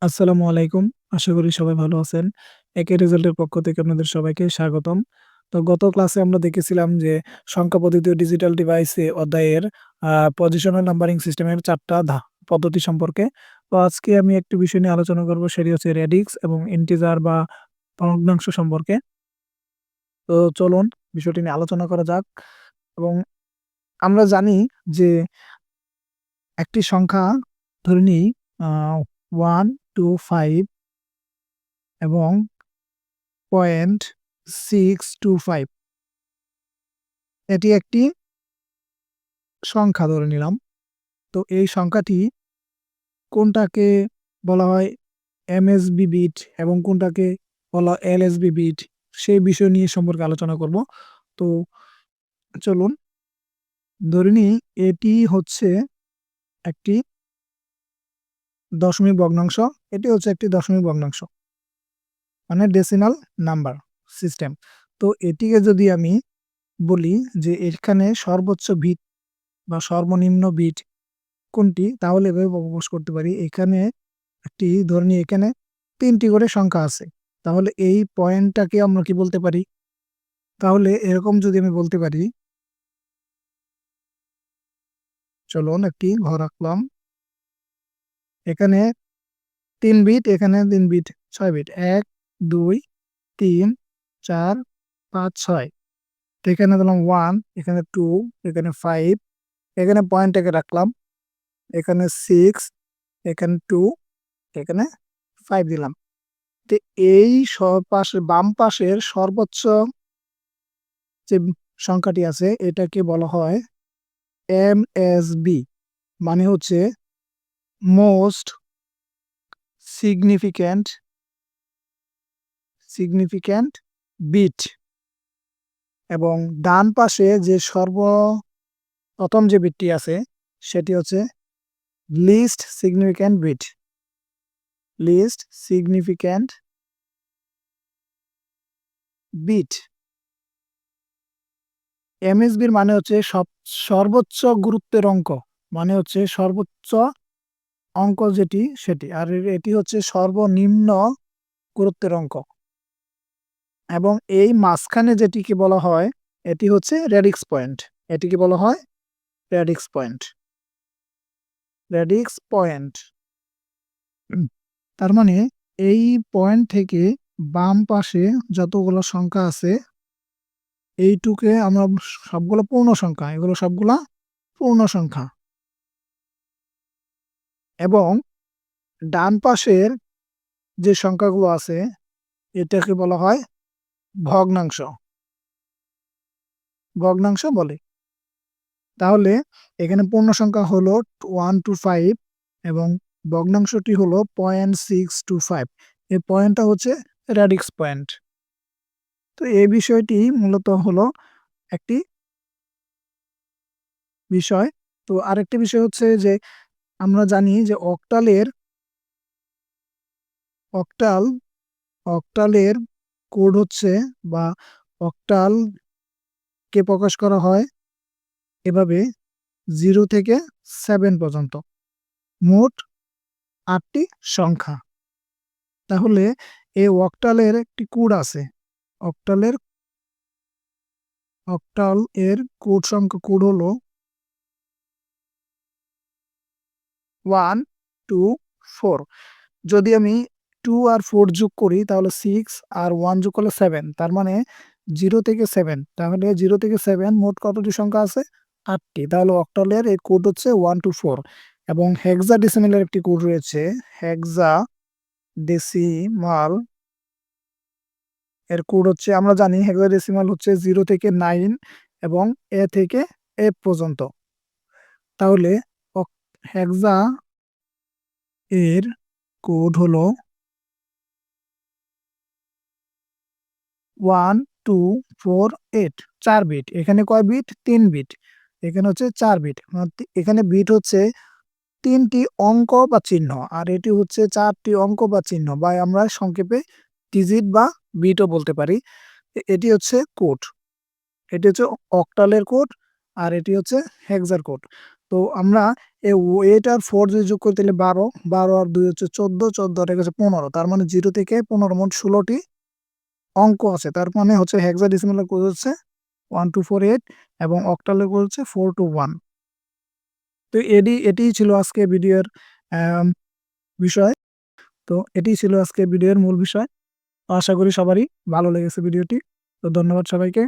আসসালামু আলাইকুম। আশা করি সবাই ভালো আছেন। একে রেজাল্টের পক্ষ থেকে আপনাদের সবাইকে স্বাগতম। তো গত ক্লাসে আমরা দেখেছিলাম যে সংখ্যা পদ্ধতি ও ডিজিটাল ডিভাইসে অধ্যায়ের পজিশনাল নাম্বারিং সিস্টেমের ৪ টা পদ্ধতি সম্পর্কে। তো আজকে আমি একটি বিষয় নিয়ে আলোচনা করব, সেটি হচ্ছে রেডিক্স এবং ইন্টিজার বা ভগ্নাংশ সম্পর্কে। তো চলুন বিষয়টি নিয়ে আলোচনা করা যাক। এবং আমরা জানি যে একটি সংখ্যা ধরে নিই আ 1, 2, 5 এবং 0.625 এটি একটি সংখ্যা ধরে নিলাম। তো এই সংখ্যাটি কোনটাকে বলা হয় এমএসবি বিট এবং কোনটাকে বলা হয় এলএসবি বিট, সেই বিষয় নিয়ে সম্পর্কে আলোচনা করব। তো চলুন ধরে নিই এটি হচ্ছে একটি দশমিক ভগ্নাংশ। এটি হচ্ছে একটি দশমিক ভগ্নাংশ, মানে ডেসিমাল নাম্বার সিস্টেম। তো এটিকে যদি আমি বলি যে এখানে সর্বোচ্চ বিট বা সর্বনিম্ন বিট কোনটি, তাহলে এভাবে প্রকাশ করতে পারি। এখানে একটি ধরে নিই এখানে ৩ টি করে সংখ্যা আছে। তাহলে এই পয়েন্টটাকে আমরা কি বলতে পারি? তাহলে এরকম যদি আমি বলতে পারি, চলুন একটি ঘর আঁকলাম। এখানে ৩ বিট, এখানে ৩ বিট, ৬ বিট। ১, ২, ৩, ৪, ৫, ৬। তো এখানে দিলাম ১, এখানে ২, এখানে ৫, এখানে পয়েন্টটাকে রাখলাম। এখানে ৬, এখানে ২, এখানে ৫ দিলাম। তো এই বাম পাশের সর্বোচ্চ যে সংখ্যাটি আছে এটাকে বলা হয় এমএসবি, মানে হচ্ছে মোস্ট সিগনিফিক্যান্ট বিট। এবং ডান পাশে যে সর্বপ্রথম যে বিটটি আছে সেটি হচ্ছে least significant bit. Least significant bit. এমএসবির মানে হচ্ছে সর্বোচ্চ গুরুত্বের অঙ্ক, মানে হচ্ছে সর্বোচ্চ অঙ্ক যেটি সেটি। আর এটি হচ্ছে সর্বনিম্ন গুরুত্বের অঙ্ক। এবং এই মাঝখানে যেটিকে বলা হয় এটি হচ্ছে রেডিক্স পয়েন্ট। এটিকে বলা হয় রেডিক্স পয়েন্ট। Radix point. তার মানে এই পয়েন্ট থেকে বাম পাশে যতগুলো সংখ্যা আছে এইটুকে আমরা সবগুলো পূর্ণ সংখ্যা, এগুলো সবগুলা পূর্ণ সংখ্যা। এবং ডান পাশের যে সংখ্যাগুলো আছে এটাকে বলা হয় ভগ্নাংশ। ভগ্নাংশ বলে। তাহলে এখানে পূর্ণ সংখ্যা হলো 1 to 5 এবং ভগ্নাংশটি হলো 0.625। এই পয়েন্টটা হচ্ছে রেডিক্স পয়েন্ট। তো এই বিষয়টি মূলত হলো একটি বিষয়। তো আরেকটি বিষয় হচ্ছে যে আমরা জানি যে অক্টাল অক্টালের কোড হচ্ছে বা অক্টালকে প্রকাশ করা হয় এভাবে 0 থেকে 7 পর্যন্ত, মোট ৮টি সংখ্যা। তাহলে এই অক্টালের একটি কোড আছে। অক্টালের অক্টাল এর কোড হলো 1, 2, 4। যদি আমি 2 আর 4 যোগ করি তাহলে 6 আর 1 যোগ করলে 7, তার মানে 0 থেকে 7। তাহলে 0 থেকে 7 মোট কতটি সংখ্যা আছে? 8টি। তাহলে অক্টালের এই কোড হচ্ছে 1 to 4। এবং হেক্সাডেসিমালের একটি কোড রয়েছে। হেক্সাডেসিমাল এর কোড হচ্ছে, আমরা জানি হেক্সাডেসিমাল হচ্ছে 0 থেকে 9 এবং এ থেকে এফ পর্যন্ত। তাহলে হেক্সা এর কোড হলো 1, 2, 4, 8, 4 বিট। এখানে কয় বিট? 3 বিট। এখানে হচ্ছে 4 বিট। এখানে বিট হচ্ছে 3টি অঙ্ক বা চিহ্ন, আর এটি হচ্ছে 4টি অঙ্ক বা চিহ্ন, বা আমরা সংক্ষেপে ডিজিট বা বিটও বলতে পারি। এটি হচ্ছে কোড। এটি হচ্ছে অক্টালের কোড আর এটি হচ্ছে হেক্সার কোড। তো আমরা এই 8 আর 4 যদি যোগ করি তাহলে 12, 12 আর 2 হচ্ছে 14, 14 আর 1 হচ্ছে 15। তার মানে 0 থেকে 15 মোট 16টি অঙ্ক আছে। তার মানে হচ্ছে হেক্সাডেসিমালের কোড হচ্ছে 1248 এবং অক্টালের কোড হচ্ছে 421। তো এটিই ছিল আজকে ভিডিওর আম বিষয়। তো এটিই ছিল আজকে ভিডিওর মূল বিষয়। আশা করি সবারই ভালো লেগেছে ভিডিওটি। তো ধন্যবাদ সবাইকে।